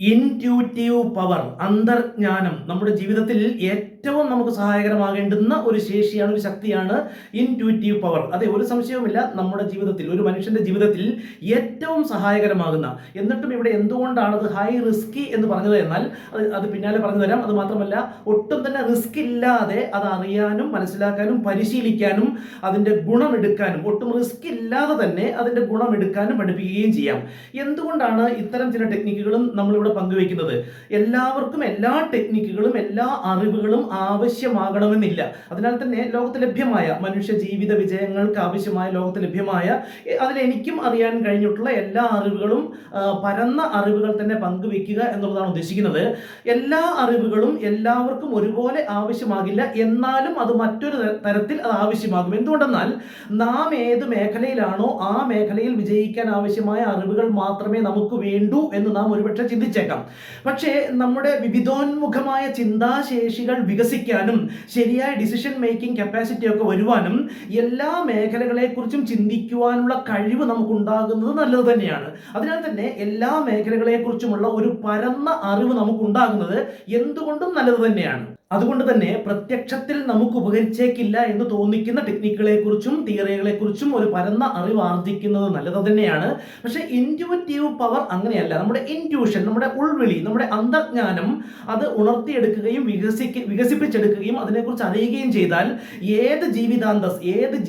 Intuitive power, അന്തർജ്ഞാനം നമ്മുടെ ജീവിതത്തിൽ ഏറ്റവും നമുക്ക് സഹായകരമാകേണ്ടുന്ന ഒരു ശേഷിയാണ്, ഒരു ശക്തിയാണ് ഇൻറ്റ്യൂറ്റീവ് പവർ. അതെ, ഒരു സംശയവുമില്ല, നമ്മുടെ ജീവിതത്തിൽ, ഒരു മനുഷ്യന്റെ ജീവിതത്തിൽ ഏറ്റവും സഹായകരമാകുന്ന. എന്നിട്ടും ഇവിടെ എന്തുകൊണ്ടാണ് അത് ഹൈ റിസ്കി എന്ന് പറഞ്ഞത് എന്നാൽ അത് പിന്നാലെ പറഞ്ഞു തരാം. അത് മാത്രമല്ല, ഒട്ടും തന്നെ റിസ്ക് ഇല്ലാതെ അത് അറിയാനും മനസ്സിലാക്കാനും പരിശീലിക്കാനും അതിന്റെ ഗുണമെടുക്കാനും, ഒട്ടും റിസ്ക് ഇല്ലാതെ തന്നെ അതിന്റെ ഗുണമെടുക്കാനും പഠിപ്പിക്കുകയും ചെയ്യാം. എന്തുകൊണ്ടാണ് ഇത്തരം ചില ടെക്നിക്കുകളും നമ്മളിവിടെ പങ്കുവെക്കുന്നത്? എല്ലാവർക്കും എല്ലാ ടെക്നിക്കുകളും എല്ലാ അറിവുകളും ആവശ്യമാകണമെന്നില്ല. അതിനാൽ തന്നെ ലോകത്ത് ലഭ്യമായ മനുഷ്യ ജീവിത വിജയങ്ങൾക്ക് ആവശ്യമായ ലോകത്ത് ലഭ്യമായ അതിലെനിക്കും അറിയാൻ കഴിഞ്ഞിട്ടുള്ള എല്ലാ അറിവുകളും പരന്ന അറിവുകൾ തന്നെ പങ്കുവെക്കുക എന്നുള്ളതാണ് ഉദ്ദേശിക്കുന്നത്. എല്ലാ അറിവുകളും എല്ലാവർക്കും ഒരുപോലെ ആവശ്യമാകില്ല, എന്നാലും അത് മറ്റൊരു തരത്തിൽ അത് ആവശ്യമാകും. എന്തുകൊണ്ടെന്നാൽ നാം ഏത് മേഖലയിലാണോ ആ മേഖലയിൽ വിജയിക്കാൻ ആവശ്യമായ അറിവുകൾ മാത്രമേ നമുക്ക് വേണ്ടൂ എന്ന് നാം ഒരുപക്ഷെ ചിന്തിച്ചേക്കാം. പക്ഷേ നമ്മുടെ വിവിധോന്മുഖമായ ചിന്താശേഷികൾ വികസിക്കാനും ശരിയായ ഡിസിഷൻ മേക്കിംഗ് കപ്പാസിറ്റി ഒക്കെ വരുവാനും എല്ലാ മേഖലകളെക്കുറിച്ചും ചിന്തിക്കുവാനുള്ള കഴിവ് നമുക്കുണ്ടാകുന്നത് നല്ലത് തന്നെയാണ്. അതിനാൽ തന്നെ എല്ലാ മേഖലകളെക്കുറിച്ചുമുള്ള ഒരു പരന്ന അറിവ് നമുക്കുണ്ടാകുന്നത് എന്തുകൊണ്ടും നല്ലത് തന്നെയാണ്. അതുകൊണ്ട് തന്നെ പ്രത്യക്ഷത്തിൽ നമുക്ക് ഉപകരിച്ചേക്കില്ല എന്ന് തോന്നിക്കുന്ന ടെക്നിക്കുകളെ കുറിച്ചും തിയറികളെ കുറിച്ചും ഒരു പരന്ന അറിവ് ആർജിക്കുന്നത് നല്ലത് തന്നെയാണ്. പക്ഷേ ഇൻറ്റ്യൂറ്റീവ് പവർ അങ്ങനെയല്ല. നമ്മുടെ ഇൻറ്റ്യൂഷൻ, നമ്മുടെ ഉൾവിളി, നമ്മുടെ അന്തർജ്ഞാനം അത് ഉണർത്തിയെടുക്കുകയും വികസിപ്പിച്ചെടുക്കുകയും അതിനെക്കുറിച്ച് അറിയുകയും ചെയ്താൽ ഏത്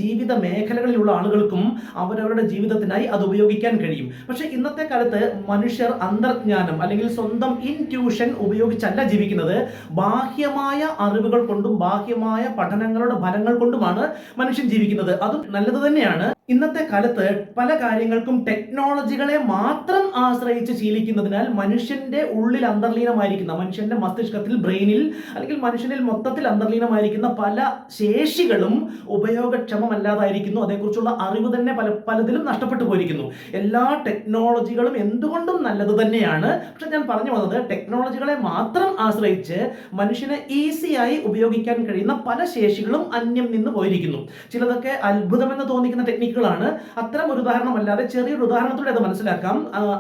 ജീവിത മേഖലകളിലുള്ള ആളുകൾക്കും അവരവരുടെ ജീവിതത്തിനായി അത് ഉപയോഗിക്കാൻ കഴിയും. പക്ഷേ ഇന്നത്തെ കാലത്ത് മനുഷ്യർ അന്തർജ്ഞാനം അല്ലെങ്കിൽ സ്വന്തം ഇൻറ്റ്യൂഷൻ ഉപയോഗിച്ചല്ല ജീവിക്കുന്നത്. ബാഹ്യമായ അറിവുകൾ കൊണ്ടും ബാഹ്യമായ പഠനങ്ങളുടെ ഫലങ്ങൾ കൊണ്ടുമാണ് മനുഷ്യൻ ജീവിക്കുന്നത്. അതും നല്ലത് തന്നെയാണ്. ഇന്നത്തെ കാലത്ത് പല കാര്യങ്ങൾക്കും ടെക്നോളജികളെ മാത്രം ആശ്രയിച്ച് ശീലിക്കുന്നതിനാൽ മനുഷ്യന്റെ ഉള്ളിൽ അന്തർലീനമായിരിക്കുന്ന, മനുഷ്യന്റെ മസ്തിഷ്കത്തിൽ, ബ്രെയിനിൽ അല്ലെങ്കിൽ മനുഷ്യനിൽ മൊത്തത്തിൽ അന്തർലീനമായിരിക്കുന്ന പല ശേഷികളും ഉപയോഗക്ഷമമല്ലാതായിരിക്കുന്നു. അതേക്കുറിച്ചുള്ള അറിവ് തന്നെ പലതിലും നഷ്ടപ്പെട്ടു പോയിരിക്കുന്നു. എല്ലാ ടെക്നോളജികളും എന്തുകൊണ്ടും നല്ലത് തന്നെയാണ്. പക്ഷെ ഞാൻ പറഞ്ഞു വന്നത്, ടെക്നോളജികളെ മാത്രം ആശ്രയിച്ച് മനുഷ്യന് ഈസിയായി ഉപയോഗിക്കാൻ കഴിയുന്ന പല ശേഷികളും അന്യം നിന്ന് പോയിരിക്കുന്നു. ചിലതൊക്കെ അത്ഭുതമെന്ന് തോന്നിക്കുന്ന ടെക്നിക്കുകളാണ്. അത്തരം ഒരു ഉദാഹരണമല്ലാതെ ചെറിയൊരു ഉദാഹരണത്തിലൂടെ അത് മനസ്സിലാക്കാം.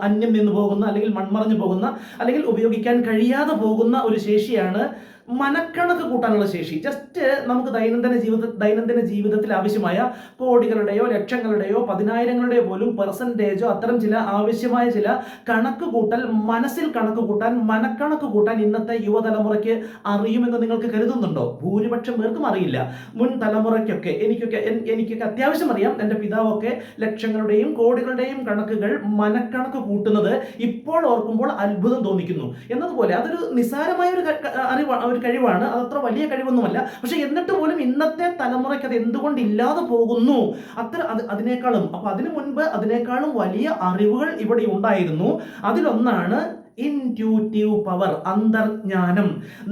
അന്യം നിന്ന് പോകുന്ന അല്ലെങ്കിൽ മൺമറഞ്ഞു പോകുന്ന അല്ലെങ്കിൽ ഉപയോഗിക്കാൻ കഴിയാതെ പോകുന്ന ഒരു ശേഷിയാണ് മനക്കണക്ക് കൂട്ടാനുള്ള ശേഷി. ജസ്റ്റ് നമുക്ക് ദൈനംദിന ജീവിതത്തിൽ ആവശ്യമായ കോടികളുടെയോ ലക്ഷങ്ങളുടെയോ പതിനായിരങ്ങളുടെയോ പോലും പെർസെൻറ്റേജോ അത്തരം ചില ആവശ്യമായ ചില കണക്ക് കൂട്ടൽ, മനസ്സിൽ കണക്ക് കൂട്ടാൻ, മനക്കണക്ക് കൂട്ടാൻ ഇന്നത്തെ യുവതലമുറയ്ക്ക് അറിയുമെന്ന് നിങ്ങൾക്ക് കരുതുന്നുണ്ടോ? ഭൂരിപക്ഷം പേർക്കും അറിയില്ല. മുൻ തലമുറയ്ക്കൊക്കെ, എനിക്കൊക്കെ അത്യാവശ്യം അറിയാം. എൻ്റെ പിതാവൊക്കെ ലക്ഷങ്ങളുടെയും കോടികളുടെയും കണക്കുകൾ മനക്കണക്ക് കൂട്ടുന്നത് ഇപ്പോൾ ഓർക്കുമ്പോൾ അത്ഭുതം തോന്നിക്കുന്നു. എന്നതുപോലെ അതൊരു നിസ്സാരമായ ഒരു കഴിവാണ്. അതത്ര വലിയ കഴിവൊന്നുമല്ല. പക്ഷെ എന്നിട്ട് പോലും ഇന്നത്തെ തലമുറയ്ക്ക് അത് എന്തുകൊണ്ട് ഇല്ലാതെ പോകുന്നു? അതിനേക്കാളും, അപ്പൊ അതിനു മുൻപ് അതിനേക്കാളും വലിയ അറിവുകൾ ഇവിടെ ഉണ്ടായിരുന്നു. അതിലൊന്നാണ് ഇൻറ്റ്യൂറ്റീവ് പവർ, അന്തർജ്ഞാനം.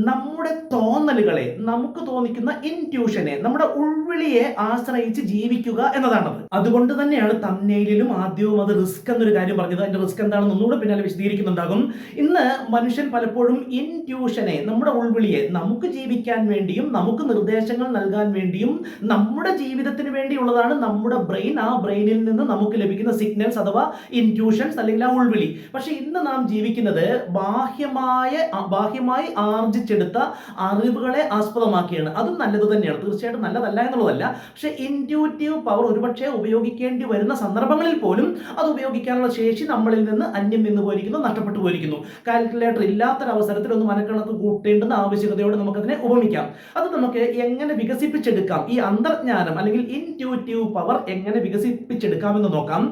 നമ്മുടെ തോന്നലുകളെ, നമുക്ക് തോന്നിക്കുന്ന ഇൻറ്റ്യൂഷനെ, നമ്മുടെ ഉൾവിളിയെ ആശ്രയിച്ച് ജീവിക്കുക എന്നതാണത്. അതുകൊണ്ട് തന്നെയാണ് തംബ്നെയിലിലും ആദ്യവും അത് റിസ്ക് എന്നൊരു കാര്യം പറഞ്ഞത്. അതിന്റെ റിസ്ക് എന്താണെന്ന് ഒന്നുകൂടെ പിന്നാലെ വിശദീകരിക്കുന്നുണ്ടാകും. ഇന്ന് മനുഷ്യൻ പലപ്പോഴും ഇൻറ്റ്യൂഷനെ, നമ്മുടെ ഉൾവിളിയെ, നമുക്ക് ജീവിക്കാൻ വേണ്ടിയും നമുക്ക് നിർദ്ദേശങ്ങൾ നൽകാൻ വേണ്ടിയും നമ്മുടെ ജീവിതത്തിന് വേണ്ടിയുള്ളതാണ് നമ്മുടെ ബ്രെയിൻ. ആ ബ്രെയിനിൽ നിന്ന് നമുക്ക് ലഭിക്കുന്ന സിഗ്നൽസ് അഥവാ ഇൻറ്റ്യൂഷൻസ് അല്ലെങ്കിൽ ആ ഉൾവിളി. പക്ഷെ ഇന്ന് നാം ജീവിക്കുന്നത് ബാഹ്യമായി ആർജിച്ചെടുത്ത അറിവുകളെ ആസ്പദമാക്കിയാണ്. അതും നല്ലത് തന്നെയാണ്, തീർച്ചയായിട്ടും നല്ലതല്ല എന്നുള്ളതല്ല. പക്ഷെ ഇൻറ്റ്യൂറ്റീവ് പവർ ഒരുപക്ഷെ ഉപയോഗിക്കേണ്ടി വരുന്ന സന്ദർഭങ്ങളിൽ പോലും അത് ഉപയോഗിക്കാനുള്ള ശേഷി നമ്മളിൽ നിന്ന് അന്യം നിന്ന് പോയിരിക്കുന്നു, നഷ്ടപ്പെട്ടു പോയിരിക്കുന്നു. കാൽക്കുലേറ്റർ ഇല്ലാത്തൊരവസരത്തിൽ ഒന്ന് മനക്കണക്ക് കൂട്ടേണ്ടുന്ന ആവശ്യകതയോടെ നമുക്കതിനെ ഉപമിക്കാം. അത് നമുക്ക് എങ്ങനെ വികസിപ്പിച്ചെടുക്കാം, ഈ അന്തർജ്ഞാനം അല്ലെങ്കിൽ ഇൻറ്റ്യൂറ്റീവ് പവർ എങ്ങനെ വികസിപ്പിച്ചെടുക്കാമെന്ന് നോക്കാം.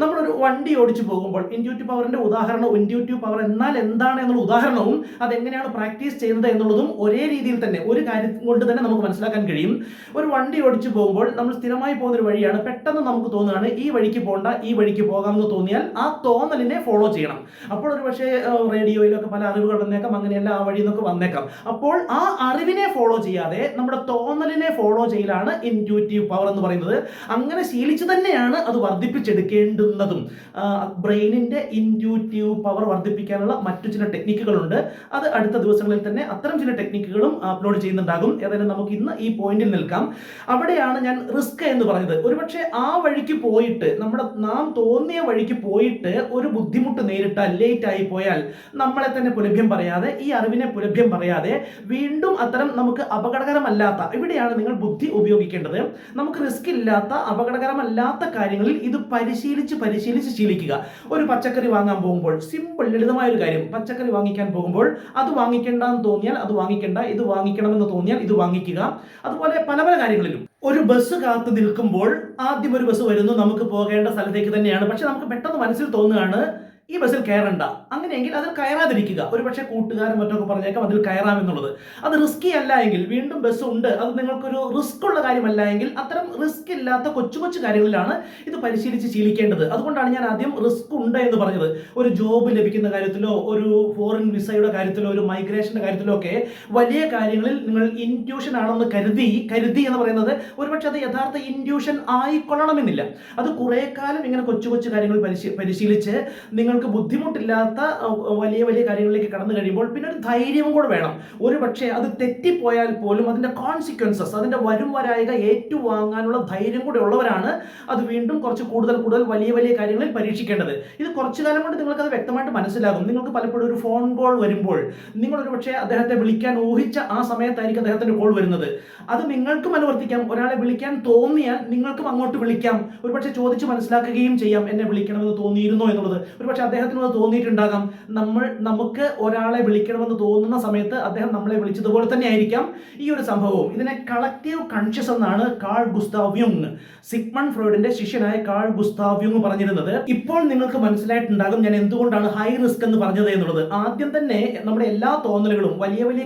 നമ്മളൊരു വണ്ടി ഓടിച്ചു പോകുമ്പോൾ ഇൻറ്റ്യൂറ്റീവ് പവറിന്റെ ഉദാഹരണം, ഇൻറ്റ്യൂറ്റീവ് പവർ എന്നാൽ എന്താണ് എന്നുള്ള ഉദാഹരണവും അതെങ്ങനെയാണ് പ്രാക്ടീസ് ചെയ്യുന്നത് എന്നുള്ളതും ഒരേ രീതിയിൽ തന്നെ, ഒരു കാര്യം കൊണ്ട് തന്നെ നമുക്ക് മനസ്സിലാക്കാൻ കഴിയും. ഒരു വണ്ടി ഓടിച്ചു പോകുമ്പോൾ നമ്മൾ സ്ഥിരമായി പോകുന്ന ഒരു വഴിയാണ്. പെട്ടെന്ന് നമുക്ക് തോന്നുകയാണ് ഈ വഴിക്ക് പോകണ്ട, ഈ വഴിക്ക് പോകാമെന്ന് തോന്നിയാൽ ആ തോന്നലിനെ ഫോളോ ചെയ്യണം. അപ്പോൾ ഒരു പക്ഷേ റേഡിയോയിലൊക്കെ പല അറിവുകൾ വന്നേക്കാം, അങ്ങനെയല്ല ആ വഴി എന്നൊക്കെ വന്നേക്കാം. അപ്പോൾ ആ അറിവിനെ ഫോളോ ചെയ്യാതെ നമ്മുടെ തോന്നലിനെ ഫോളോ ചെയ്യലാണ് ഇൻറ്റ്യൂറ്റീവ് പവർ എന്ന് പറയുന്നത്. അങ്ങനെ ശീലിച്ചു തന്നെയാണ് അത് വർദ്ധിപ്പിച്ചെടുക്കേണ്ടുന്നതും. ബ്രെയിനിന്റെ ഇൻറ്റ്യൂറ്റീവ് പവർ വർദ്ധിപ്പിക്കാനുള്ള മറ്റു ചില ടെക്നിക്കുകളുണ്ട്. അത് അടുത്ത ദിവസങ്ങളിൽ തന്നെ അത്തരം ചില ടെക്നിക്കുകളും അപ്ലോഡ് ചെയ്യുന്നുണ്ടാകും. ഏതായാലും നമുക്ക് ഇന്ന് ഈ പോയിന്റിൽ നിൽക്കാം. അവിടെയാണ് ഞാൻ റിസ്ക് എന്ന് പറഞ്ഞത്. ഒരുപക്ഷെ ആ വഴിക്ക് പോയിട്ട് നാം തോന്നിയ വഴിക്ക് പോയിട്ട് ഒരു ബുദ്ധിമുട്ട് നേരിട്ടാൽ, ലേറ്റ് ആയി പോയാൽ, നമ്മളെ തന്നെ പുലഭ്യം പറയാതെ, ഈ അറിവിനെ പുലഭ്യം പറയാതെ വീണ്ടും അത്തരം നമുക്ക് അപകടകരമല്ലാത്ത, ഇവിടെയാണ് നിങ്ങൾ ബുദ്ധി ഉപയോഗിക്കേണ്ടത്. നമുക്ക് റിസ്ക് ഇല്ലാത്ത, അപകടകരമല്ലാത്ത കാര്യങ്ങളിൽ ഇത് പരിശീലിച്ച് ശീലിക്കുക. ഒരു പച്ചക്കറി വാങ്ങാൻ പോകുമ്പോൾ സിമ്പിൾ ലളിതമായ ഒരു കാര്യം, പച്ചക്കറി വാങ്ങിക്കാൻ പോകുമ്പോൾ അത് വാങ്ങിക്കേണ്ടെന്ന് തോന്നിയാൽ അത് വാങ്ങിക്കേണ്ട, ഇത് വാങ്ങിക്കണമെന്ന് തോന്നിയാൽ ഇത് വാങ്ങിക്കുക. അതുപോലെ പല പല കാര്യങ്ങളിലും ഒരു ബസ് കാത്തു നിൽക്കുമ്പോൾ ആദ്യം ഒരു ബസ് വരുന്നു, നമുക്ക് പോകേണ്ട സ്ഥലത്തേക്ക് തന്നെയാണ്, പക്ഷെ നമുക്ക് പെട്ടെന്ന് മനസ്സിൽ തോന്നുകയാണ് ഈ ബസ്സിൽ കയറണ്ട. അങ്ങനെയെങ്കിൽ അതിൽ കയറാതിരിക്കുക. ഒരു പക്ഷേ കൂട്ടുകാരൻ മറ്റൊക്കെ പറഞ്ഞേക്കാം അതിൽ കയറാമെന്നുള്ളത്. അത് റിസ്കി അല്ല എങ്കിൽ, വീണ്ടും ബസ് ഉണ്ട്, അത് നിങ്ങൾക്കൊരു റിസ്ക് ഉള്ള കാര്യമല്ല എങ്കിൽ, അത്തരം റിസ്ക് ഇല്ലാത്ത കൊച്ചു കൊച്ചു കാര്യങ്ങളിലാണ് ഇത് പരിശീലിച്ച് ശീലിക്കേണ്ടത്. അതുകൊണ്ടാണ് ഞാൻ ആദ്യം റിസ്ക് ഉണ്ട് എന്ന് പറഞ്ഞത്. ഒരു ജോബ് ലഭിക്കുന്ന കാര്യത്തിലോ, ഒരു ഫോറിൻ വിസയുടെ കാര്യത്തിലോ, ഒരു മൈഗ്രേഷന്റെ കാര്യത്തിലോ ഒക്കെ വലിയ കാര്യങ്ങളിൽ നിങ്ങൾ ഇൻറ്റ്യൂഷൻ ആണെന്ന് കരുതി എന്ന് പറയുന്നത് ഒരുപക്ഷെ അത് യഥാർത്ഥ ഇൻറ്റ്യൂഷൻ ആയിക്കൊള്ളണമെന്നില്ല. അത് കുറെ കാലം ഇങ്ങനെ കൊച്ചു കൊച്ചു കാര്യങ്ങൾ പരിശീലിച്ച് നിങ്ങൾക്ക് ബുദ്ധിമുട്ടില്ലാത്ത വലിയ വലിയ കാര്യങ്ങളിലേക്ക് കടന്നു കഴിയുമ്പോൾ പിന്നെ ഒരു ധൈര്യവും കൂടെ വേണം. ഒരു പക്ഷേ അത് തെറ്റിപ്പോയാൽ പോലും അതിന്റെ കോൺസിക്വൻസസ്, അതിന്റെ വരും വരായിക ഏറ്റുവാങ്ങാനുള്ള ധൈര്യം കൂടെ ഉള്ളവരാണ് അത് വീണ്ടും കുറച്ച് കൂടുതൽ വലിയ വലിയ കാര്യങ്ങളിൽ പരീക്ഷിക്കേണ്ടത്. ഇത് കുറച്ചു കാലം കൊണ്ട് നിങ്ങൾക്ക് അത് വ്യക്തമായിട്ട് മനസ്സിലാകും. നിങ്ങൾക്ക് പലപ്പോഴും ഒരു ഫോൺ കോൾ വരുമ്പോൾ നിങ്ങൾ ഒരു പക്ഷേ അദ്ദേഹത്തെ വിളിക്കാൻ ഊഹിച്ച ആ സമയത്തായിരിക്കും അദ്ദേഹത്തിന്റെ കോൾ വരുന്നത്. അത് നിങ്ങൾക്കും അനുവർത്തിക്കാം. ഒരാളെ വിളിക്കാൻ തോന്നിയാൽ നിങ്ങൾക്കും അങ്ങോട്ട് വിളിക്കാം. ഒരുപക്ഷെ ചോദിച്ച് മനസ്സിലാക്കുകയും ചെയ്യാം, എന്നെ വിളിക്കണമെന്ന് തോന്നിയിരുന്നോ എന്നുള്ളത്. ഒരുപക്ഷെ അദ്ദേഹത്തിന് അത് തോന്നിയിട്ടുണ്ടാകാം. നമുക്ക് ഒരാളെ വിളിക്കണമെന്ന് തോന്നുന്ന സമയത്ത് അദ്ദേഹം നമ്മളെ വിളിച്ചതുപോലെ തന്നെ ആയിരിക്കാം ഈ ഒരു സംഭവവും. ഇതിനെ കളക്റ്റീവ് കൺഷ്യസ് എന്നാണ് കാൾ ഗുസ്താവ് യുങ്, സിഗ്മണ്ട് ഫ്രോയിഡിന്റെ ശിഷ്യനായ കാൾ ഗുസ്താവ് യുങ് പറഞ്ഞിരുന്നത്. ഇപ്പോൾ നിങ്ങൾക്ക് മനസ്സിലായിട്ടുണ്ടാകും ഞാൻ എന്തുകൊണ്ടാണ് ഹൈ റിസ്ക് എന്ന് പറഞ്ഞത് എന്നുള്ളത്. ആദ്യം തന്നെ നമ്മുടെ എല്ലാ തോന്നലുകളും, വലിയ വലിയ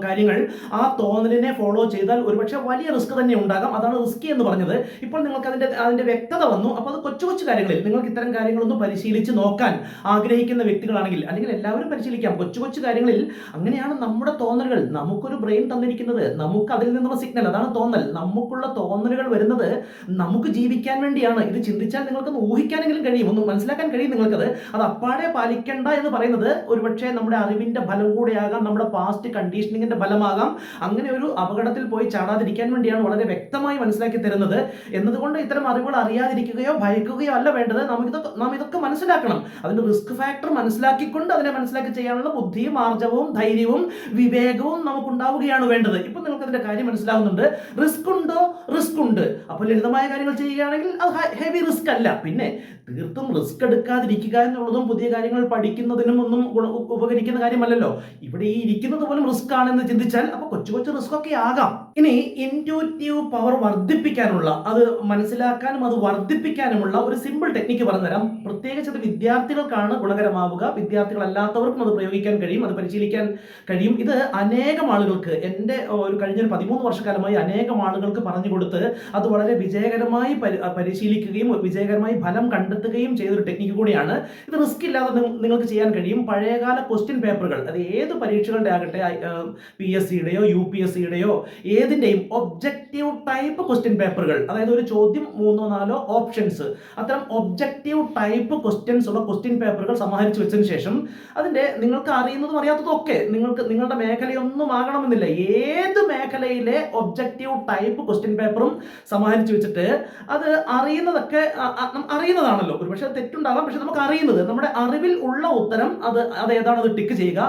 കാര്യങ്ങൾ ആ തോന്നലിനെ ഫോളോ ചെയ്താൽ ഒരുപക്ഷെ വലിയ റിസ്ക് തന്നെ ഉണ്ടാകാം. അതാണ് റിസ്കി എന്ന് പറഞ്ഞത്. ഇപ്പോൾ നിങ്ങൾക്ക് അതിന്റെ വ്യക്തത വന്നു. അപ്പോൾ അത് കൊച്ചു കൊച്ചു കാര്യങ്ങളിൽ നിങ്ങൾക്ക് ഇത്തരം കാര്യങ്ങളൊന്നും പരിശീലിച്ച് നോക്കാൻ ആഗ്രഹിക്കുന്ന വ്യക്തികളാണെങ്കിൽ, അല്ലെങ്കിൽ എല്ലാവരും പരിശീലിക്കാം കൊച്ചു കൊച്ചു കാര്യങ്ങളിൽ. അങ്ങനെയാണ് നമ്മുടെ തോന്നലുകൾ, നമുക്കൊരു ബ്രെയിൻ തന്നിരിക്കുന്നത്, നമുക്ക് അതിൽ നിന്നുള്ള സിഗ്നൽ, അതാണ് തോന്നൽ. നമുക്കുള്ള തോന്നലുകൾ വരുന്നത് നമുക്ക് ജീവിക്കാൻ വേണ്ടിയാണ്. ഇത് ചിന്തിച്ചാൽ നിങ്ങൾക്കൊന്ന് ഊഹിക്കാനെങ്കിലും കഴിയും, ഒന്ന് മനസ്സിലാക്കാൻ കഴിയും നിങ്ങൾക്കത്. അത് അപ്പാടെ പാലിക്കണ്ട എന്ന് പറയുന്നത് ഒരുപക്ഷെ നമ്മുടെ അറിവിന്റെ ഫലം കൂടെയാകാം, നമ്മുടെ പാസ്റ്റ് കണ്ടീഷനിങ്ങിന്റെ ഫലമാകാം. അങ്ങനെ ഒരു അപകടത്തിൽ പോയി ചാടാതിരിക്കാൻ വേണ്ടിയാണ് വളരെ വ്യക്തമായി മനസ്സിലാക്കി തരുന്നത്. എന്നതുകൊണ്ട് ഇത്തരം അറിവുകൾ അറിയാതിരിക്കുകയോ ഭയക്കുകയോ അല്ല വേണ്ടത്. നാം ഇതൊക്കെ മനസ്സിലാക്കണം. അതിന്റെ റിസ്ക് ഫാക്ടർ മനസ്സിലാക്കിക്കൊണ്ട് അതിനെ മനസ്സിലാക്കി ചെയ്യാനുള്ള ബുദ്ധിയും ആർജവവും ധൈര്യവും വിവേകവും നമുക്കുണ്ടാവുകയാണ് വേണ്ടത്. ഇപ്പൊ നിങ്ങൾക്ക് അതിന്റെ കാര്യം മനസ്സിലാവുന്നുണ്ട്. റിസ്ക് ഉണ്ടോ? റിസ്ക് ഉണ്ട്. അപ്പോൾ ലളിതമായ കാര്യങ്ങൾ ചെയ്യുകയാണെങ്കിൽ അത് ഹെവി റിസ്ക് അല്ല. പിന്നെ തീർത്തും റിസ്ക് എടുക്കാതിരിക്കുക എന്നുള്ളതും പുതിയ കാര്യങ്ങൾ പഠിക്കുന്നതിനും ഒന്നും ഉപകരിക്കുന്ന കാര്യമല്ലല്ലോ. ഇവിടെ ഈ ഇരിക്കുന്നത് പോലും റിസ്ക് ആണെന്ന് ചിന്തിച്ചാൽ അപ്പോൾ കൊച്ചു കൊച്ചു റിസ്ക് ഒക്കെ ആകാം. ഇനി ഇൻറ്റ്യൂറ്റീവ് പവർ വർദ്ധിപ്പിക്കാനുള്ള, അത് മനസ്സിലാക്കാനും അത് വർദ്ധിപ്പിക്കാനുമുള്ള ഒരു സിമ്പിൾ ടെക്നിക്ക് പറഞ്ഞുതരാം. പ്രത്യേകിച്ച് അത് വിദ്യാർത്ഥികൾക്കാണ് ഗുണകരമാവുക. വിദ്യാർത്ഥികളല്ലാത്തവർക്കും അത് പ്രയോഗിക്കാൻ കഴിയും, അത് പരിശീലിക്കാൻ കഴിയും. ഇത് അനേകം ആളുകൾക്ക്, എൻ്റെ കഴിഞ്ഞൊരു 13 വർഷക്കാലമായി അനേകം ആളുകൾക്ക് പറഞ്ഞു കൊടുത്ത് അത് വളരെ വിജയകരമായി പരിശീലിക്കുകയും വിജയകരമായി ഫലം കണ്ടെത്തുകയും ചെയ്തൊരു ടെക്നിക്ക് കൂടിയാണ്. ഇത് റിസ്ക് ഇല്ലാതെ നിങ്ങൾക്ക് ചെയ്യാൻ കഴിയും. പഴയകാല ക്വസ്റ്റ്യൻ പേപ്പറുകൾ, അത് ഏത് പരീക്ഷകളുടെ ആകട്ടെ, PSCയുടെയോ UPSCയുടെയോ ഏതിൻ്റെയും ഒബ്ജക്റ്റീവ് ടൈപ്പ് ക്വസ്റ്റ്യൻ പേപ്പറുകൾ, അതായത് ഒരു ചോദ്യം 3-4 ഓപ്ഷൻസ്, അത്തരം ഒബ്ജക്റ്റീവ് ടൈപ്പ് ക്വസ്റ്റ്യൻസ് ഉള്ള ക്വസ്റ്റ്യൻ പേപ്പറുകൾ സമാഹരിച്ചു വെച്ചതിന് ശേഷം അതിൻ്റെ നിങ്ങൾക്ക് അറിയുന്നതും അറിയാത്തതും ഒക്കെ, നിങ്ങളുടെ മേഖലയൊന്നും ആകണമെന്നില്ല, ഏത് മേഖലയിലെ ഒബ്ജക്റ്റീവ് ടൈപ്പ് ക്വസ്റ്റ്യൻ പേപ്പറും സമാഹരിച്ചു വെച്ചിട്ട് അത് അറിയുന്നതൊക്കെ അറിയുന്നതാണല്ലോ. ഒരു പക്ഷേ തെറ്റുണ്ടാകാം, പക്ഷെ നമുക്ക് അറിയുന്നത്, നമ്മുടെ അറിവിൽ ഉള്ള ഉത്തരം അത് ഏതാണത് ടിക്ക് ചെയ്യുക.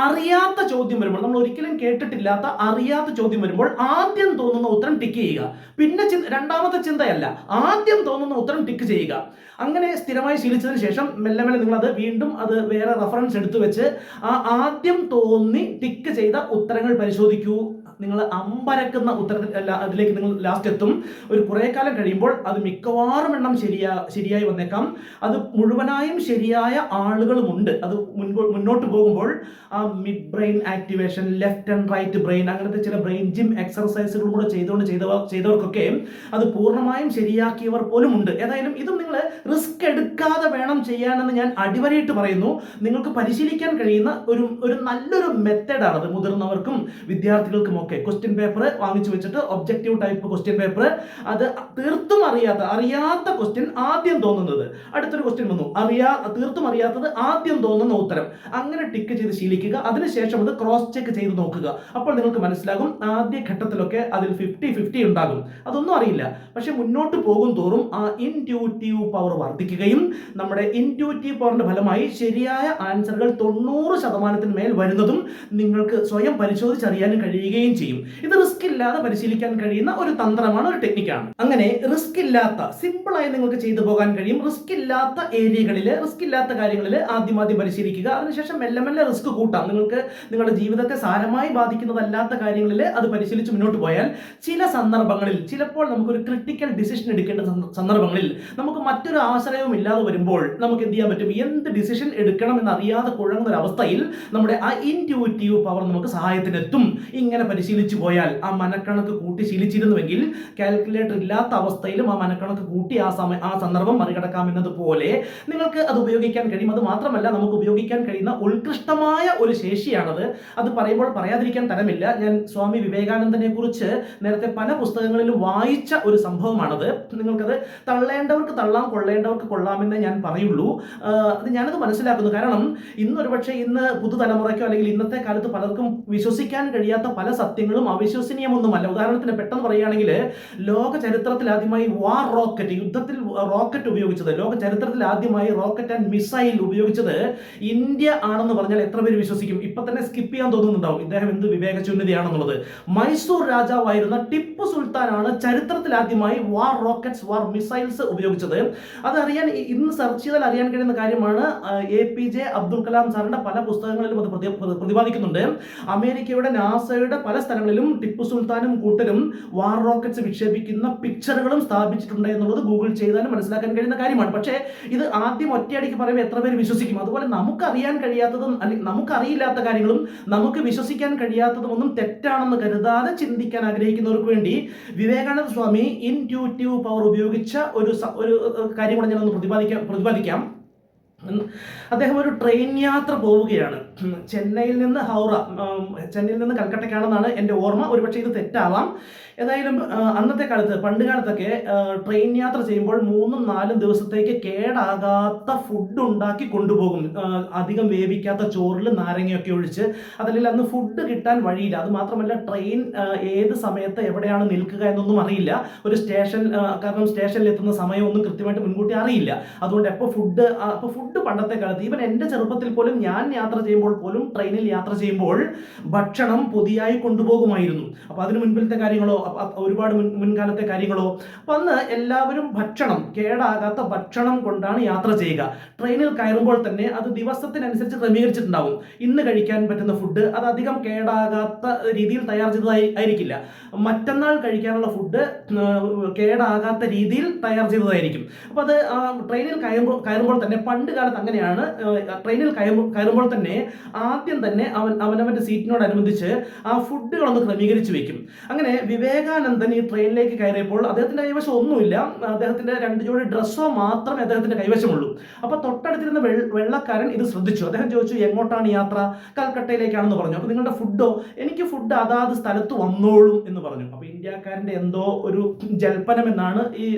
അറിയാത്ത ചോദ്യം വരുമ്പോൾ, നമ്മൾ ഒരിക്കലും കേട്ടിട്ടില്ലാത്ത അറിയാത്ത ചോദ്യം വരുമ്പോൾ ആദ്യം തോന്നുന്ന ഉത്തരം ടിക്ക് ചെയ്യുക. പിന്നെ രണ്ടാമത്തെ ചിന്തയല്ല, ആദ്യം തോന്നുന്ന ഉത്തരം ടിക്ക് ചെയ്യുക. അങ്ങനെ സ്ഥിരമായി ശീലിച്ചതിന് ശേഷം മെല്ലെ മെല്ലെ നിങ്ങളത് വീണ്ടും അത് വേറെ റെഫറൻസ് എടുത്തു വെച്ച് ആ ആദ്യം തോന്നി ടിക്ക് ചെയ്ത ഉത്തരങ്ങൾ പരിശോധിക്കൂ. നിങ്ങൾ അമ്പരക്കുന്ന അതിലേക്ക് നിങ്ങൾ ലാസ്റ്റ് എത്തും. ഒരു കുറേ കാലം കഴിയുമ്പോൾ അത് മിക്കവാറും എണ്ണം ശരിയായി വന്നേക്കാം. അത് മുഴുവനായും ശരിയായ ആളുകളുമുണ്ട്. അത് മുന്നോട്ട് പോകുമ്പോൾ ആ mid brain activation, left and right brain, അങ്ങനത്തെ ചില ബ്രെയിൻ ജിം എക്സർസൈസുകളും കൂടെ ചെയ്തവർക്കൊക്കെ അത് പൂർണ്ണമായും ശരിയാക്കിയവർ പോലും ഉണ്ട്. ഏതായാലും ഇതും നിങ്ങൾ റിസ്ക് എടുക്കാതെ വേണം ചെയ്യാനെന്ന് ഞാൻ അടിവരയിട്ട് പറയുന്നു. നിങ്ങൾക്ക് പരിശീലിക്കാൻ കഴിയുന്ന ഒരു നല്ലൊരു മെത്തേഡാണത്. മുതിർന്നവർക്കും വിദ്യാർത്ഥികൾക്കും ഓക്കെ, ക്വസ്റ്റ്യൻ പേപ്പർ വാങ്ങിച്ചു വെച്ചിട്ട് ഒബ്ജക്റ്റീവ് ടൈപ്പ് ക്വസ്റ്റ്യൻ പേപ്പർ, അത് തീർത്തും അറിയാത്ത ക്വസ്റ്റ്യൻ ആദ്യം തോന്നുന്നത്, അടുത്തൊരു ക്വസ്റ്റ്യൻ വന്നു തീർത്തും അറിയാത്തത് ആദ്യം തോന്നുന്ന ഉത്തരം, അങ്ങനെ ടിക്ക് ചെയ്ത് ശീലിക്കുക. അതിനുശേഷം അത് ക്രോസ് ചെക്ക് ചെയ്ത് നോക്കുക. അപ്പോൾ നിങ്ങൾക്ക് മനസ്സിലാകും ആദ്യ ഘട്ടത്തിലൊക്കെ അതിൽ 50-50 ഉണ്ടാകും, അതൊന്നും അറിയില്ല. പക്ഷെ മുന്നോട്ട് പോകും തോറും ആ ഇൻറ്റ്യൂറ്റീവ് പവർ വർദ്ധിക്കുകയും നമ്മുടെ ഇൻറ്റ്യൂറ്റീവ് പവറിന്റെ ഫലമായി ശരിയായ ആൻസറുകൾ 90% മേൽ വരുന്നതും നിങ്ങൾക്ക് സ്വയം പരിശോധിച്ചറിയാനും കഴിയുകയും ചെയ്യും. ഇത് റിസ്ക് ഇല്ലാതെ പരിശീലിക്കാൻ കഴിയുന്ന ഒരു തന്ത്രമാണ്, ഒരു ടെക്നിക്കാണ്. അങ്ങനെ റിസ്ക് ഇല്ലാത്ത, സിമ്പിളായി നിങ്ങൾക്ക് ചെയ്തു പോകാൻ കഴിയും. റിസ്ക് ഇല്ലാത്ത ഏരിയകളിൽ, റിസ്ക് ഇല്ലാത്ത കാര്യങ്ങളിൽ ആദ്യം പരിശീലിക്കുക. അതിനുശേഷം മെല്ലെ മെല്ലെ റിസ്ക് കൂട്ടാം. നിങ്ങൾക്ക് നിങ്ങളുടെ ജീവിതത്തെ സാരമായി ബാധിക്കുന്നതല്ലാത്ത കാര്യങ്ങളിൽ അത് പരിശീലിച്ച് മുന്നോട്ട് പോയാൽ ചില സന്ദർഭങ്ങളിൽ, ചിലപ്പോൾ നമുക്കൊരു ക്രിട്ടിക്കൽ ഡിസിഷൻ എടുക്കേണ്ട സന്ദർഭങ്ങളിൽ നമുക്ക് മറ്റൊരു ആശ്രയവും ഇല്ലാതെ വരുമ്പോൾ നമുക്ക് എന്ത് ചെയ്യാൻ പറ്റും? എന്ത് ഡിസിഷൻ എടുക്കണം എന്നറിയാതെ കുഴങ്ങുന്ന ഒരു അവസ്ഥയിൽ നമ്മുടെ ആ ഇൻറ്റ്യൂറ്റീവ് പവർ നമുക്ക് സഹായത്തിനെത്തും. ഇങ്ങനെ പരിശീലിച്ചു പോയാൽ, ആ മനക്കണക്ക് കൂട്ടി ശീലിച്ചിരുന്നുവെങ്കിൽ കാൽക്കുലേറ്റർ ഇല്ലാത്ത അവസ്ഥയിലും ആ മനക്കണക്ക് കൂട്ടി ആ സന്ദർഭം മറികടക്കാമെന്നതുപോലെ നിങ്ങൾക്ക് അത് ഉപയോഗിക്കാൻ കഴിയും. അത് മാത്രമല്ല, നമുക്ക് ഉപയോഗിക്കാൻ കഴിയുന്ന ഉത്കൃഷ്ടമായ ഒരു ശേഷിയാണത്. അത് പറയുമ്പോൾ പറയാതിരിക്കാൻ തരമില്ല. ഞാൻ സ്വാമി വിവേകാനന്ദനെ കുറിച്ച് നേരത്തെ പല പുസ്തകങ്ങളിലും വായിച്ച ഒരു സംഭവമാണത്. നിങ്ങൾക്കത് തള്ളേണ്ടവർക്ക് തള്ളാം, കൊള്ളേണ്ടവർക്ക് കൊള്ളാമെന്നേ ഞാൻ പറയുള്ളൂ. ഞാനത് മനസ്സിലാക്കുന്നു. കാരണം ഇന്ന് പുതുതലമുറയ്ക്കോ അല്ലെങ്കിൽ ഇന്നത്തെ കാലത്ത് പലർക്കും വിശ്വസിക്കാൻ കഴിയാത്ത പല സത്യങ്ങളും അവിശ്വസനീയമൊന്നുമല്ല. ഉദാഹരണത്തിന് പെട്ടെന്ന് പറയുകയാണെങ്കിൽ, ലോക ചരിത്രത്തിൽ ആദ്യമായി വാർ റോക്കറ്റ്, യുദ്ധത്തിൽ റോക്കറ്റ് ഉപയോഗിച്ചത്, ലോക ചരിത്രത്തിൽ ആദ്യമായി റോക്കറ്റ് ആൻഡ് മിസൈൽ ഉപയോഗിച്ചത് ഇന്ത്യ ആണെന്ന് പറഞ്ഞാൽ എത്ര പേര് വിശ്വസിക്കും? ഇപ്പൊ തന്നെ സ്കിപ്പ് ചെയ്യാൻ തോന്നുന്നുണ്ടാവും, ഇദ്ദേഹം എന്ത് വിവേകശൂന്യതയാണെന്നുള്ളത്. മൈസൂർ രാജാവായിരുന്ന ടിപ്പു സുൽത്താനാണ് ചരിത്രത്തിൽ ആദ്യമായി വാർ റോക്കറ്റ്സ്, വാർ മിസൈൽസ് ഉപയോഗിച്ചത്. അതറിയാൻ ഇന്ന് സെർച്ച് ചെയ്താൽ അറിയാൻ കഴിയുന്ന കാര്യമാണ്. APJ അബ്ദുൽ കലാം സാറിന്റെ പല പുസ്തകങ്ങളിലും അത് പ്രതിപാദിക്കുന്നുണ്ട്. അമേരിക്കയുടെ നാസയുടെ പല സ്ഥലങ്ങളിലും ടിപ്പു സുൽത്താനും കൂട്ടരും വാർ റോക്കറ്റ്സ് വിക്ഷേപിക്കുന്ന പിക്ചറുകളും സ്ഥാപിച്ചിട്ടുണ്ട് എന്നുള്ളത് ഗൂഗിൾ ചെയ്താലും മനസ്സിലാക്കാൻ കഴിയുന്ന കാര്യമാണ്. പക്ഷേ ഇത് ആദ്യം ഒറ്റയടിക്ക് പറയുമ്പോൾ എത്ര പേര് വിശ്വസിക്കും? അതുപോലെ നമുക്കറിയാൻ കഴിയാത്തതും നമുക്കറിയില്ലാത്ത കാര്യങ്ങളും നമുക്ക് വിശ്വസിക്കാൻ കഴിയാത്തതും ഒന്നും തെറ്റാണെന്ന് കരുതാതെ ചിന്തിക്കാൻ ആഗ്രഹിക്കുന്നവർക്ക് വേണ്ടി വിവേകാനന്ദ സ്വാമി ഇൻറ്റ്യൂറ്റീവ് പവർ ഉപയോഗിച്ച ഒരു കാര്യം കൂടെ ഞാനൊന്ന് പ്രതിപാദിക്കാം. അദ്ദേഹം ഒരു ട്രെയിൻ യാത്ര പോവുകയാണ്. ചെന്നൈയിൽ നിന്ന് കൽക്കട്ടയ്ക്കാണെന്നാണ് എൻ്റെ ഓർമ്മ. ഒരുപക്ഷെ ഇത് തെറ്റാവാം. ഏതായാലും അന്നത്തെ കാലത്ത്, പണ്ട് കാലത്തൊക്കെ ട്രെയിൻ യാത്ര ചെയ്യുമ്പോൾ 3-4 ദിവസത്തേക്ക് കേടാകാത്ത ഫുഡ് ഉണ്ടാക്കി കൊണ്ടുപോകും. അധികം വേവിക്കാത്ത ചോറിൽ നാരങ്ങയൊക്കെ ഒഴിച്ച്. അതല്ലെങ്കിൽ അന്ന് ഫുഡ് കിട്ടാൻ വഴിയില്ല. അത് മാത്രമല്ല, ട്രെയിൻ ഏത് സമയത്ത് എവിടെയാണ് നിൽക്കുക എന്നൊന്നും അറിയില്ല. കാരണം സ്റ്റേഷനിൽ എത്തുന്ന സമയമൊന്നും കൃത്യമായിട്ട് മുൻകൂട്ടി അറിയില്ല. അതുകൊണ്ട് അപ്പോൾ ഫുഡ് പണ്ടത്തെ കാലത്ത്, ഈവൻ എൻ്റെ ചെറുപ്പത്തിൽ പോലും, ഞാൻ യാത്ര ചെയ്യുമ്പോൾ പോലും, ട്രെയിനിൽ യാത്ര ചെയ്യുമ്പോൾ ഭക്ഷണം പൊതിയായി കൊണ്ടുപോകുമായിരുന്നു. അപ്പോൾ അതിന് മുൻപിലത്തെ കാര്യങ്ങളോ ഒരുപാട് മുൻകാലത്തെ കാര്യങ്ങളോ, അപ്പം അന്ന് എല്ലാവരും കേടാകാത്ത ഭക്ഷണം കൊണ്ടാണ് യാത്ര ചെയ്യുക. ട്രെയിനിൽ കയറുമ്പോൾ തന്നെ അത് ദിവസത്തിനനുസരിച്ച് ക്രമീകരിച്ചിട്ടുണ്ടാവും. ഇന്ന് കഴിക്കാൻ പറ്റുന്ന ഫുഡ് അത് അധികം കേടാകാത്ത രീതിയിൽ തയ്യാർ ചെയ്തതായിരിക്കില്ല. മറ്റന്നാൾ കഴിക്കാനുള്ള ഫുഡ് കേടാകാത്ത രീതിയിൽ തയ്യാർ ചെയ്തതായിരിക്കും. അപ്പോൾ അത് ട്രെയിനിൽ കയറുമ്പോൾ തന്നെ, പണ്ട് കാലത്ത് അങ്ങനെയാണ്, ട്രെയിനിൽ കയറുമ്പോൾ തന്നെ ആദ്യം തന്നെ അവനവൻ്റെ സീറ്റിനോടനുബന്ധിച്ച് ആ ഫുഡുകളൊന്ന് ക്രമീകരിച്ച് വെക്കും. അങ്ങനെ വിവേകാനന്ദൻ ഈ ട്രെയിനിലേക്ക് കയറിയപ്പോൾ അദ്ദേഹത്തിൻ്റെ കൈവശം ഒന്നുമില്ല. അദ്ദേഹത്തിൻ്റെ 2 ജോഡി ഡ്രസ്സോ മാത്രമേ അദ്ദേഹത്തിൻ്റെ കൈവശമുള്ളൂ. അപ്പോൾ തൊട്ടടുത്തിരുന്ന വെള്ളക്കാരൻ ഇത് ശ്രദ്ധിച്ചു. അദ്ദേഹം ചോദിച്ചു, എങ്ങോട്ടാണ് യാത്ര? കൽക്കട്ടയിലേക്കാണെന്ന് പറഞ്ഞു. അപ്പോൾ നിങ്ങളുടെ ഫുഡോ? എനിക്ക് ഫുഡ് അതാത് സ്ഥലത്ത് വന്നോളും എന്ന് പറഞ്ഞു. അപ്പോൾ ഇന്ത്യക്കാരൻ്റെ എന്തോ ഒരു ജൽപ്പനം എന്നാണ്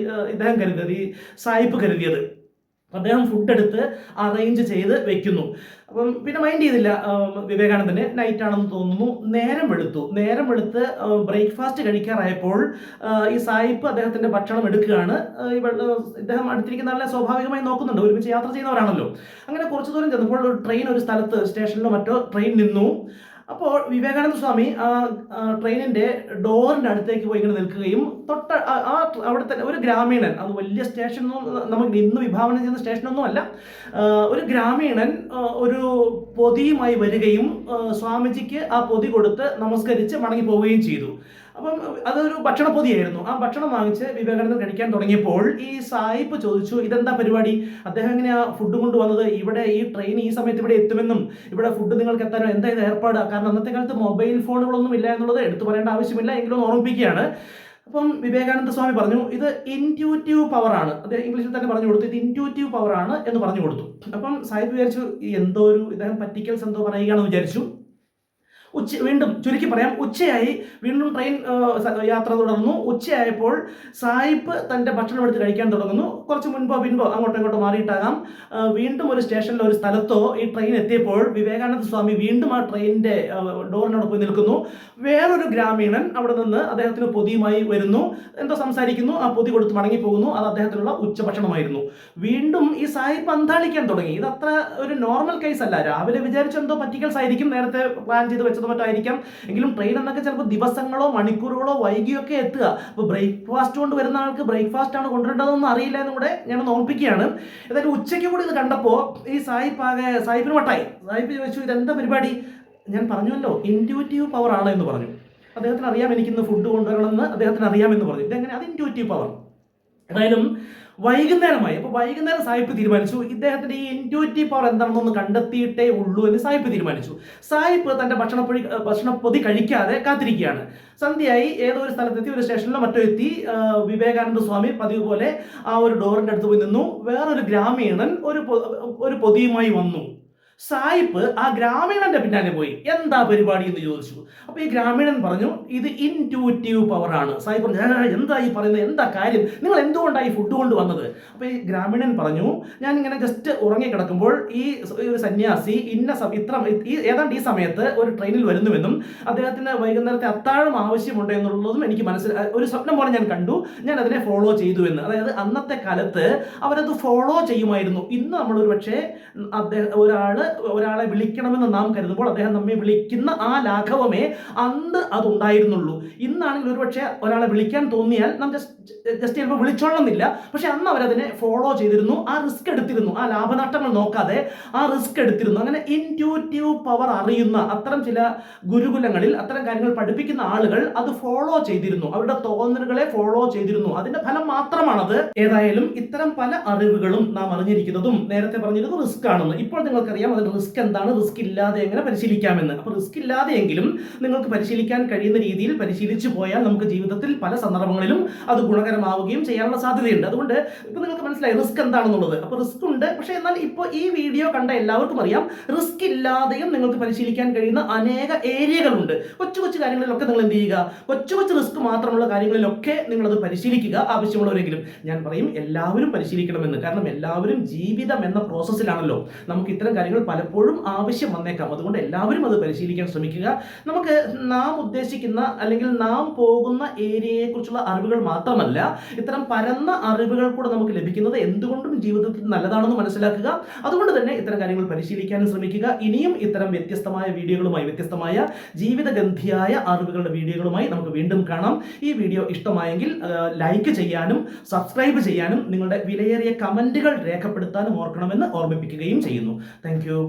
ഇദ്ദേഹം കരുതിയത്, ഈ സായിപ്പ് കരുതിയത്. അദ്ദേഹം ഫുഡ് എടുത്ത് അറേഞ്ച് ചെയ്ത് വെക്കുന്നു. അപ്പം പിന്നെ മൈൻഡ് ചെയ്തില്ല വിവേകാനന്ദന്. നൈറ്റ് ആണെന്ന് തോന്നുന്നു. നേരം വെളുത്ത് ബ്രേക്ക്ഫാസ്റ്റ് കഴിക്കാറായപ്പോൾ ഈ സായിപ്പ് അദ്ദേഹത്തിന്റെ ഭക്ഷണം എടുക്കുകയാണ്. ഇദ്ദേഹം അടുത്തിരിക്കുന്ന ആളെ സ്വാഭാവികമായി നോക്കുന്നുണ്ട്, ഒരുമിച്ച് യാത്ര ചെയ്യുന്നവരാണല്ലോ. അങ്ങനെ കുറച്ചു ദൂരം ചെന്നപ്പോൾ ട്രെയിൻ ഒരു സ്ഥലത്ത്, സ്റ്റേഷനിലോ മറ്റോ ട്രെയിൻ നിന്നു. അപ്പോൾ വിവേകാനന്ദ സ്വാമി ട്രെയിനിൻ്റെ ഡോറിൻ്റെ അടുത്തേക്ക് പോയി ഇങ്ങനെ നിൽക്കുകയും അവിടെ തന്നെ ഒരു ഗ്രാമീണൻ, അത് വലിയ സ്റ്റേഷനൊന്നും നമുക്ക് ഇന്ന് വിഭാവനം ചെയ്യുന്ന സ്റ്റേഷനൊന്നും അല്ല, ഒരു ഗ്രാമീണൻ ഒരു പൊതിയുമായി വരികയും സ്വാമിജിക്ക് ആ പൊതി കൊടുത്ത് നമസ്കരിച്ച് മടങ്ങി പോവുകയും ചെയ്തു. അപ്പം അതൊരു ഭക്ഷണ പൊതിയായിരുന്നു. ആ ഭക്ഷണം വാങ്ങിച്ച് വിവേകാനന്ദൻ കഴിക്കാൻ തുടങ്ങിയപ്പോൾ ഈ സായിപ്പ് ചോദിച്ചു, ഇതെന്താ പരിപാടി? അദ്ദേഹം എങ്ങനെയാ ഫുഡ് കൊണ്ടുവന്നത്? ഇവിടെ ഈ ട്രെയിൻ ഈ സമയത്ത് ഇവിടെ എത്തുമെന്നും ഇവിടെ ഫുഡ് നിങ്ങൾക്ക് എത്താനോ എന്താ ഇത് ഏർപ്പാട്? കാരണം അന്നത്തെ കാലത്ത് മൊബൈൽ ഫോണുകളൊന്നും ഇല്ല എന്നുള്ളത് എടുത്തു പറയേണ്ട ആവശ്യമില്ല, എങ്കിലും ഓർമ്മിപ്പിക്കുകയാണ്. അപ്പം വിവേകാനന്ദ സ്വാമി പറഞ്ഞു, ഇത് ഇൻറ്റ്യൂറ്റീവ് പവറാണ്. അദ്ദേഹം ഇംഗ്ലീഷിൽ തന്നെ പറഞ്ഞു കൊടുത്തു, ഇത് ഇൻറ്റ്യൂറ്റീവ് പവറാണ് എന്ന് പറഞ്ഞു കൊടുത്തു. അപ്പം സായിപ്പ് വിചാരിച്ചു, ഇദ്ദേഹം പറ്റിക്കൽസ് എന്തോ പറയുകയാണെന്ന് വിചാരിച്ചു. വീണ്ടും ചുരുക്കി പറയാം, ഉച്ചയായി. വീണ്ടും ട്രെയിൻ യാത്ര തുടർന്നു. ഉച്ചയായപ്പോൾ സായിപ്പ് തൻ്റെ ഭക്ഷണം എടുത്ത് കഴിക്കാൻ തുടങ്ങുന്നു. കുറച്ച് മുൻപോ പിൻപോ അങ്ങോട്ടോ ഇങ്ങോട്ടോ മാറിയിട്ടാകാം. വീണ്ടും ഒരു സ്റ്റേഷനിലോ ഒരു സ്ഥലത്തോ ഈ ട്രെയിൻ എത്തിയപ്പോൾ വിവേകാനന്ദ സ്വാമി വീണ്ടും ആ ട്രെയിനിൻ്റെ ഡോറിനോട് പോയി നിൽക്കുന്നു. വേറൊരു ഗ്രാമീണൻ അവിടെ നിന്ന് അദ്ദേഹത്തിന് പൊതിയുമായി വരുന്നു. എന്തോ സംസാരിക്കുന്നു. ആ പൊതി കൊടുത്ത് മടങ്ങിപ്പോകുന്നു. അത് അദ്ദേഹത്തിനുള്ള ഉച്ചഭക്ഷണമായിരുന്നു. വീണ്ടും ഈ സായിപ്പ് അന്താളിക്കാൻ തുടങ്ങി. ഇത് അത്ര ഒരു നോർമൽ കേസ് അല്ല. രാവിലെ വിചാരിച്ച എന്തോ പറ്റിക്കൽസ് ആയിരിക്കും, നേരത്തെ പ്ലാൻ ചെയ്ത് വെച്ചത് മറ്റായിരിക്കാം. എങ്കിലും ട്രെയിൻ എന്നൊക്കെ ചിലപ്പോൾ ദിവസങ്ങളോ മണിക്കൂറുകളോ വൈകിയൊക്കെ എത്തുക. അപ്പോൾ ബ്രേക്ക്ഫാസ്റ്റ് കൊണ്ട് വരുന്ന ആൾക്ക് ബ്രേക്ക്ഫാസ്റ്റ് ആണ് കൊണ്ടുവരേണ്ടതെന്ന് അറിയില്ല എന്നും കൂടെ ഞാൻ ഓർപ്പിക്കുകയാണ്. ഏതായാലും ഉച്ചയ്ക്ക് കൂടി ഇത് കണ്ടപ്പോൾ ഈ സായിപ്പിന് വട്ടായി. സായിപ്പ് ചോദിച്ചു, ഇതെന്താ പരിപാടി? ഞാൻ പറഞ്ഞല്ലോ ഇൻറ്റ്യൂറ്റീവ് പവർ ആണ് എന്ന് പറഞ്ഞു. അദ്ദേഹത്തിന് അറിയാം എനിക്കിന്ന് ഫുഡ് കൊണ്ടുവരണമെന്ന് അദ്ദേഹത്തിന് അറിയാമെന്ന് പറഞ്ഞു. ഇതെങ്ങനെ? അത് ഇൻറ്റ്യൂറ്റീവ് പവർ. ഏതായാലും വൈകുന്നേരമായി. അപ്പോൾ വൈകുന്നേരം സായിപ്പ് തീരുമാനിച്ചു ഇദ്ദേഹത്തിൻ്റെ ഈ ഇൻറ്റ്യൂറ്റീവ് പവർ എന്താണെന്നൊന്ന് കണ്ടെത്തിയിട്ടേ ഉള്ളൂ എന്ന് സായിപ്പ് തീരുമാനിച്ചു. സായിപ്പ് തൻ്റെ ഭക്ഷണപ്പൊതി കഴിക്കാതെ കാത്തിരിക്കുകയാണ്. സന്ധ്യയായി. ഏതോ ഒരു സ്ഥലത്തെത്തി, ഒരു സ്റ്റേഷനിലോ മറ്റോ എത്തി. വിവേകാനന്ദ സ്വാമി പതിവ് പോലെ ആ ഒരു ഡോറിൻ്റെ അടുത്ത് പോയി നിന്നു. വേറൊരു ഗ്രാമീണൻ ഒരു പൊതിയുമായി വന്നു. സായിപ്പ് ആ ഗ്രാമീണന്റെ പിന്നാലെ പോയി. എന്താ പരിപാടി എന്ന് ചോദിച്ചു. അപ്പോൾ ഈ ഗ്രാമീണൻ പറഞ്ഞു, ഇത് ഇൻറ്റ്യൂറ്റീവ് പവർ ആണ്. സായിപ്പ് പറഞ്ഞു, എന്താ ഈ പറയുന്നത്, എന്താ കാര്യം, നിങ്ങൾ എന്തുകൊണ്ടാണ് ഈ ഫുഡ് കൊണ്ടുവന്നത്? അപ്പോൾ ഈ ഗ്രാമീണൻ പറഞ്ഞു, ഞാൻ ഇങ്ങനെ ജസ്റ്റ് ഉറങ്ങിക്കിടക്കുമ്പോൾ ഈ ഒരു സന്യാസി ഏതാണ്ട് ഈ സമയത്ത് ഒരു ട്രെയിനിൽ വരുന്നുവെന്നും അദ്ദേഹത്തിന് വൈകുന്നേരത്തെ അത്താഴം ആവശ്യമുണ്ട് എന്നുള്ളതും എനിക്ക് ഒരു സ്വപ്നം പോലെ ഞാൻ കണ്ടു. ഞാൻ അതിനെ ഫോളോ ചെയ്തു എന്ന്. അതായത് അന്നത്തെ കാലത്ത് അവരത് ഫോളോ ചെയ്യുമായിരുന്നു. ഇന്ന് നമ്മളൊരു പക്ഷേ ഒരാളെ വിളിക്കണമെന്ന് നാം കരുതുമ്പോൾ അദ്ദേഹം നമ്മെ വിളിക്കുന്ന ആ ലാഘവമേ അന്ന് അതുണ്ടായിരുന്നുള്ളൂ. ഇന്നാണെങ്കിൽ ഒരുപക്ഷെ ഒരാളെ വിളിക്കാൻ തോന്നിയാൽ നാം ജസ്റ്റ് ചിലപ്പോൾ വിളിച്ചോളണമെന്നില്ല. പക്ഷെ അന്ന് അവരതിനെ ഫോളോ ചെയ്തിരുന്നു. ആ റിസ്ക് എടുത്തിരുന്നു. ആ ലാഭനഷ്ടങ്ങൾ നോക്കാതെ ആ റിസ്ക് എടുത്തിരുന്നു. അങ്ങനെ ഇൻറ്റ്യൂറ്റീവ് പവർ അറിയുന്ന അത്തരം ചില ഗുരുകുലങ്ങളിൽ അത്തരം കാര്യങ്ങൾ പഠിപ്പിക്കുന്ന ആളുകൾ അത് ഫോളോ ചെയ്തിരുന്നു. അവരുടെ തോന്നലുകളെ ഫോളോ ചെയ്തിരുന്നു. അതിന്റെ ഫലം മാത്രമാണത്. ഏതായാലും ഇത്തരം പല അറിവുകളും നാം അറിഞ്ഞിരിക്കുന്നതും നേരത്തെ പറഞ്ഞിരുന്നു റിസ്ക് ആണെന്ന്. ഇപ്പോൾ നിങ്ങൾക്കറിയാം അതിന്റെ റിസ്ക് എന്താണ്, റിസ്ക് ഇല്ലാതെ എങ്ങനെ പരിശീലിക്കാമെന്ന്. അപ്പോൾ റിസ്ക് ഇല്ലാതെയെങ്കിലും നിങ്ങൾക്ക് പരിശീലിക്കാൻ കഴിയുന്ന രീതിയിൽ പരിശീലിച്ചു പോയാൽ നമുക്ക് ജീവിതത്തിൽ പല സന്ദർഭങ്ങളിലും അത് ഗുണകരമാവുകയും ചെയ്യാനുള്ള സാധ്യതയുണ്ട്. അതുകൊണ്ട് ഇപ്പോൾ നിങ്ങൾക്ക് മനസ്സിലായി റിസ്ക് എന്താണെന്നുള്ളത്. അപ്പോൾ റിസ്ക് ഉണ്ട്. പക്ഷേ എന്നാൽ ഇപ്പോൾ ഈ വീഡിയോ കണ്ട എല്ലാവർക്കും അറിയാം റിസ്ക് ഇല്ലാതെയും നിങ്ങൾക്ക് പരിശീലിക്കാൻ കഴിയുന്ന അനേക ഏരിയകളുണ്ട്. കൊച്ചു കൊച്ചു കാര്യങ്ങളിലൊക്കെ നിങ്ങൾ എന്ത് ചെയ്യുക, കൊച്ചു കൊച്ചു റിസ്ക് മാത്രമുള്ള കാര്യങ്ങളിലൊക്കെ നിങ്ങളത് പരിശീലിക്കുക. ആവശ്യമുള്ളവരെങ്കിലും ഞാൻ പറയും എല്ലാവരും പരിശീലിക്കണമെന്ന്. കാരണം എല്ലാവരും ജീവിതം എന്ന പ്രോസസ്സിലാണല്ലോ. നമുക്ക് ഇത്തരം കാര്യങ്ങൾ പലപ്പോഴും ആവശ്യം വന്നേക്കാം. അതുകൊണ്ട് എല്ലാവരും അത് പരിശീലിക്കാൻ ശ്രമിക്കുക. നമുക്ക് നാം ഉദ്ദേശിക്കുന്ന അല്ലെങ്കിൽ നാം പോകുന്ന ഏരിയയെക്കുറിച്ചുള്ള അറിവുകൾ മാത്രമല്ല, ഇത്തരം പരന്ന അറിവുകൾ കൂടെ നമുക്ക് ലഭിക്കുന്നത് എന്തുകൊണ്ടും ജീവിതത്തിൽ നല്ലതാണെന്ന് മനസ്സിലാക്കുക. അതുകൊണ്ട് തന്നെ ഇത്തരം കാര്യങ്ങൾ പരിശീലിക്കാനും ശ്രമിക്കുക. ഇനിയും ഇത്തരം വ്യത്യസ്തമായ വീഡിയോകളുമായി, വ്യത്യസ്തമായ ജീവിതഗന്ധിയായ അറിവുകളുടെ വീഡിയോകളുമായി നമുക്ക് വീണ്ടും കാണാം. ഈ വീഡിയോ ഇഷ്ടമായെങ്കിൽ ലൈക്ക് ചെയ്യാനും സബ്സ്ക്രൈബ് ചെയ്യാനും നിങ്ങളുടെ വിലയേറിയ കമന്റുകൾ രേഖപ്പെടുത്താനും ഓർക്കണമെന്ന് ഓർമ്മിപ്പിക്കുകയും ചെയ്യുന്നു. Thank you.